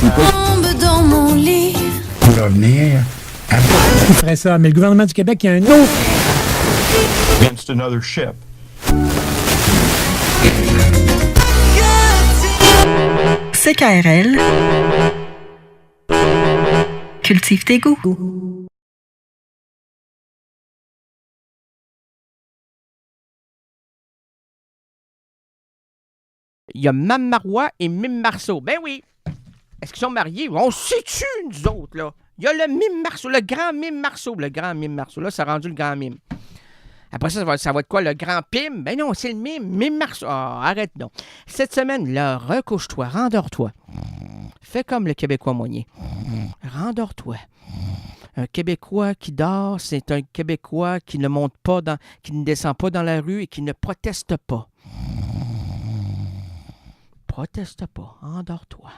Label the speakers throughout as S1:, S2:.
S1: Tombe dans mon lit.
S2: Pour revenir à...
S3: Qui ferait ça? Mais le gouvernement du Québec, il y a un autre.
S4: Against another ship.
S5: CKRL. Cultive tes goûts.
S6: Il y a Mme Marois et Mime Marceau. Ben oui. Est-ce qu'ils sont mariés? On se situe, nous autres, là. Il y a le Mime Marceau, le grand Mime Marceau. Le grand Mime Marceau. Là, ça a rendu le grand Mime. Après ça, ça va être quoi, le grand Pim? Ben non, c'est le Mime Marceau. Ah, arrête donc. Cette semaine, là, recouche-toi, rendors-toi. Fais comme le Québécois moyen. Rendors-toi. Un Québécois qui dort, c'est un Québécois qui ne monte pas qui ne descend pas dans la rue et qui ne proteste pas. Proteste pas, endors-toi.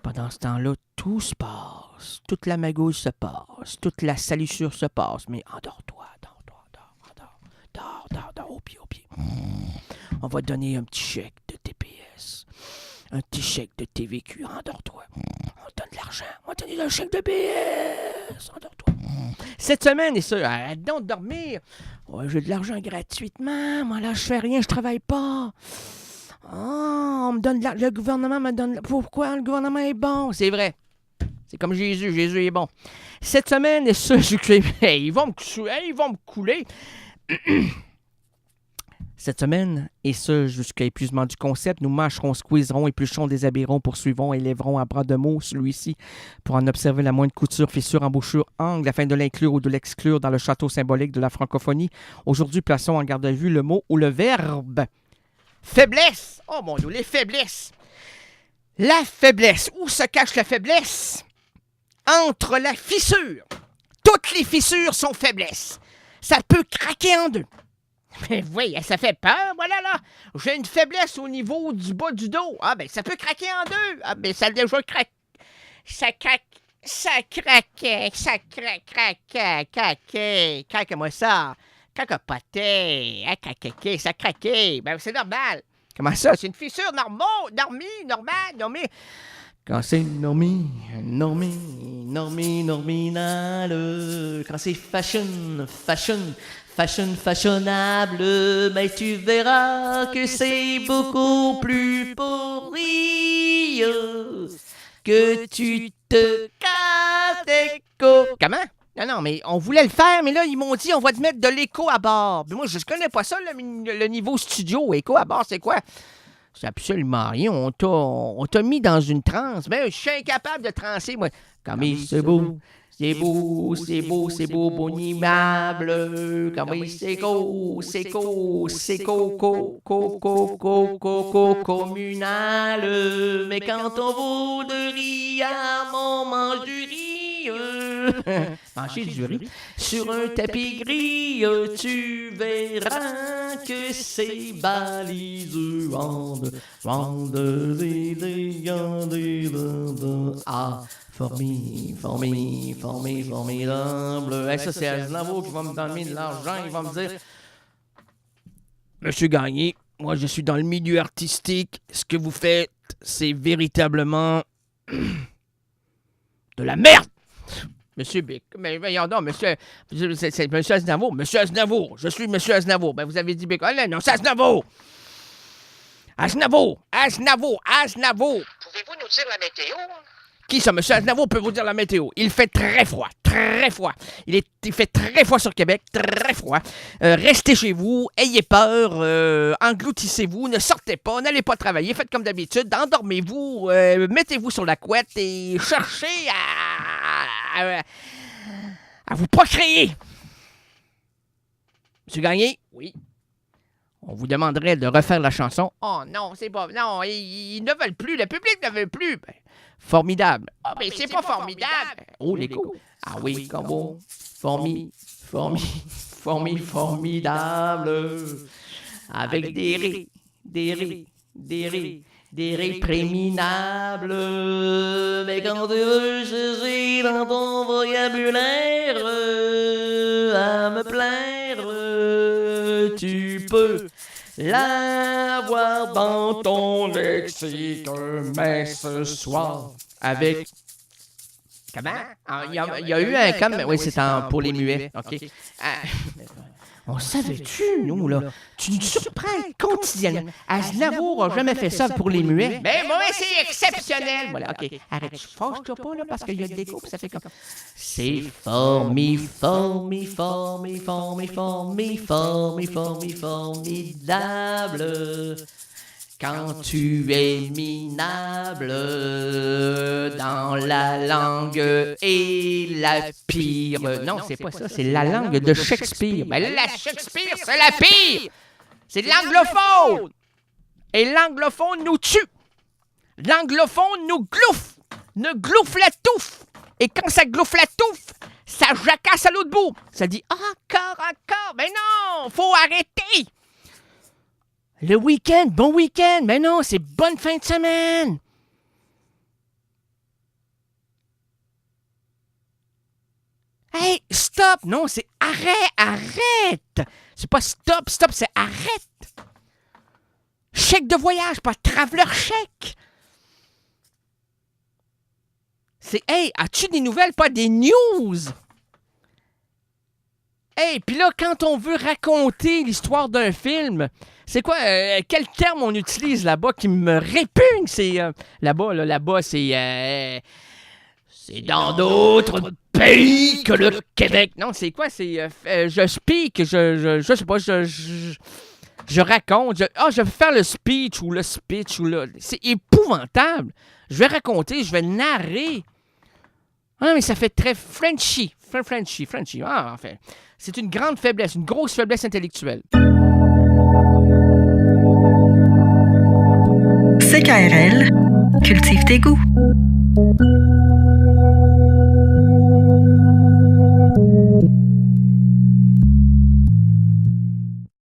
S6: Pendant ce temps-là, tout se passe. Toute la magouille se passe. Toute la salissure se passe. Mais endors-toi, dors, au pied. On va te donner un petit chèque de TPS. Un petit chèque de TVQ, endors-toi. On te donne de l'argent. On va te donner un chèque de BS. Endors-toi. Cette semaine, et ça, arrête donc de dormir. Ouais, j'ai de l'argent gratuitement. Moi, là, je fais rien, je travaille pas. On me donne le gouvernement me donne... Pourquoi le gouvernement est bon? C'est vrai. C'est comme Jésus. Jésus est bon. Cette semaine, et ça, ils vont me couler. Cette semaine, et ce jusqu'à épuisement du concept, nous mâcherons, squeezerons, éplucherons, déshabillerons, poursuivrons, élèverons à bras de mots celui-ci pour en observer la moindre couture, fissure, embouchure, angle, afin de l'inclure ou de l'exclure dans le château symbolique de la francophonie. Aujourd'hui, plaçons en garde à vue le mot ou le verbe. Faiblesse! Oh mon Dieu, les faiblesses! La faiblesse. Où se cache la faiblesse? Entre la fissure. Toutes les fissures sont faiblesses. Ça peut craquer en deux. Mais oui, ça fait peur, voilà là. J'ai une faiblesse au niveau du bas du dos. Ah ben, ça peut craquer en deux. Ah ben, ça a déjà craqué. Ça craquait. Craque-moi ça. Cacapoté. Ça craquait. Ben, c'est normal. Comment ça? C'est une fissure normale. Quand c'est norminal, quand c'est fashionable, mais tu verras que c'est beaucoup plus pourri que tu te casses l'écho. Comment? Non, mais on voulait le faire, mais là, ils m'ont dit, on va te mettre de l'écho à bord. Mais moi, je connais pas ça, le niveau studio. Écho à bord, c'est quoi? C'est absolument rien. On t'a mis dans une transe. Mais je suis incapable de transer, moi. Comme c'est beau, bonimable. Comme c'est communal. Mais quand on voudrait à mon mange du riz, manger du riz sur un tapis gris, tu verras que c'est baliseux. Ah, formidable. Hey, ça, c'est Aznavour qui va me donner de l'argent. Il va me dire, Monsieur Gagné, moi, je suis dans le milieu artistique. Ce que vous faites, c'est véritablement de la merde. Monsieur Bic, mais voyons donc, c'est Monsieur Aznavour. Monsieur Aznavour, je suis Monsieur Aznavour. Ben, vous avez dit Bic. Non, c'est Aznavour. Aznavour. Pouvez-vous nous dire la météo? Qui ça, Monsieur Aznavour peut vous dire la météo? Il fait très froid. Il fait très froid sur Québec, très froid. Restez chez vous, ayez peur, engloutissez-vous, ne sortez pas, n'allez pas travailler, faites comme d'habitude, endormez-vous, mettez-vous sur la couette et cherchez à vous procréer. Monsieur Gagné? Oui. On vous demanderait de refaire la chanson. Oh non, c'est pas... Non, ils ne veulent plus, le public ne veut plus. Ben, formidable. Ah, mais c'est pas formidable. Oh, l'écho. Ah oui, comme bon. Formidable. Avec des rires préminables. Mais quand tu veux chercher dans ton vocabulaire à me plaire, tu peux L'avoir dans ton lexique mais ce soir. Avec... Comment? Il y a eu un comme... Oui, c'est pour les muets. OK. On savait-tu, nous, là? Tu nous surprends quotidiennement. Aznavour n'a jamais fait ça pour les muets. Ben, moi, c'est exceptionnel. Voilà, OK. Arrête, je fâche-toi pas, là, parce qu'il y a de l'écho, puis ça fait comme... C'est formidable quand tu es minable dans la langue et la pire. Non, c'est pas ça, c'est la langue de Shakespeare. Ben la Shakespeare, c'est la pire! C'est l'anglophone! Et l'anglophone nous tue! L'anglophone nous glouffe la touffe! Et quand ça glouffe la touffe, ça jacasse à l'autre bout. Ça dit encore, mais non, faut arrêter! Le week-end, bon week-end. Mais non, c'est bonne fin de semaine. Hey, stop. Non, c'est arrête. C'est pas stop, c'est arrête. Chèque de voyage, pas traveler chèque. C'est, hey, as-tu des nouvelles, pas des news? Hey, puis là, quand on veut raconter l'histoire d'un film, c'est quoi, quel terme on utilise là-bas qui me répugne? C'est, là-bas, c'est dans d'autres pays que le Québec. Non, c'est quoi? C'est, je speak, je sais pas, je raconte, je vais faire le speech ou le speech ou le... C'est épouvantable. Je vais raconter, je vais narrer. Ah, mais ça fait très Frenchy. Ah, en fait, c'est une grande faiblesse, une grosse faiblesse intellectuelle.
S5: CKRL, cultive tes goûts.